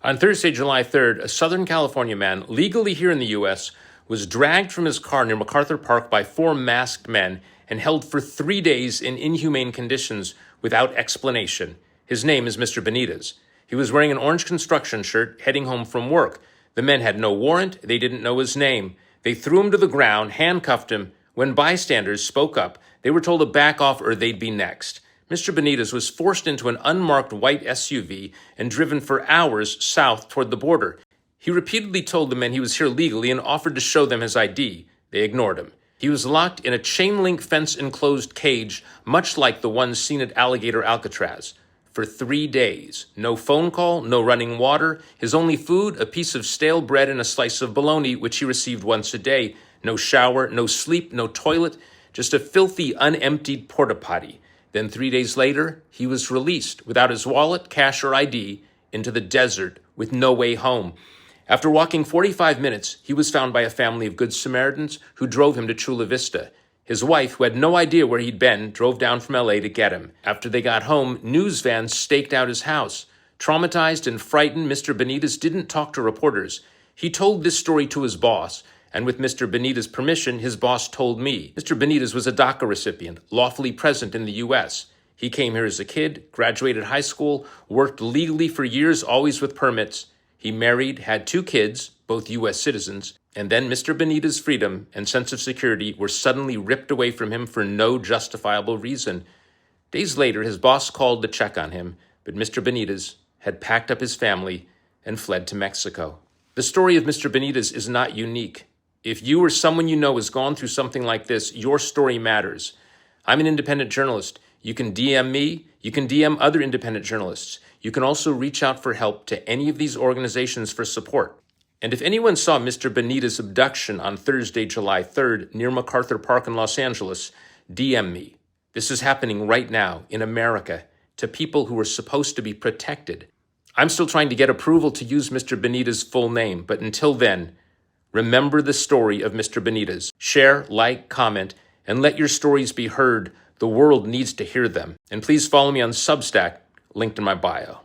On Thursday, July 3rd, a Southern California man, legally here in the U.S., was dragged from his car near MacArthur Park by 4 masked men and held for 3 days in inhumane conditions without explanation. His name is Mr. Benitez. He was wearing an orange construction shirt, heading home from work. The men had no warrant. They didn't know his name. They threw him to the ground, handcuffed him. When bystanders spoke up, they were told to back off or they'd be next. Mr. Benitez was forced into an unmarked white SUV and driven for hours south toward the border. He repeatedly told the men he was here legally and offered to show them his ID. They ignored him. He was locked in a chain-link fence-enclosed cage, much like the one seen at Alligator Alcatraz, for 3 days. No phone call, no running water. His only food, a piece of stale bread and a slice of bologna, which he received once a day. No shower, no sleep, no toilet, just a filthy, unemptied porta-potty. Then 3 days later, he was released without his wallet, cash, or ID into the desert with no way home. After walking 45 minutes, he was found by a family of Good Samaritans who drove him to Chula Vista. His wife, who had no idea where he'd been, drove down from L.A. to get him. After they got home, news vans staked out his house. Traumatized and frightened, Mr. Benitez didn't talk to reporters. He told this story to his boss, and with Mr. Benitez's permission, his boss told me. Mr. Benitez was a DACA recipient, lawfully present in the U.S. He came here as a kid, graduated high school, worked legally for years, always with permits. He married, had 2 kids, both U.S. citizens, and then Mr. Benitez's freedom and sense of security were suddenly ripped away from him for no justifiable reason. Days later, his boss called to check on him, but Mr. Benitez had packed up his family and fled to Mexico. The story of Mr. Benitez is not unique. If you or someone you know has gone through something like this, your story matters. I'm an independent journalist. You can DM me. You can DM other independent journalists. You can also reach out for help to any of these organizations for support. And if anyone saw Mr. Benitez's abduction on Thursday, July 3rd, near MacArthur Park in Los Angeles, DM me. This is happening right now in America to people who are supposed to be protected. I'm still trying to get approval to use Mr. Benitez's full name, but until then, remember the story of Mr. Benitez. Share, like, comment, and let your stories be heard. The world needs to hear them. And please follow me on Substack, linked in my bio.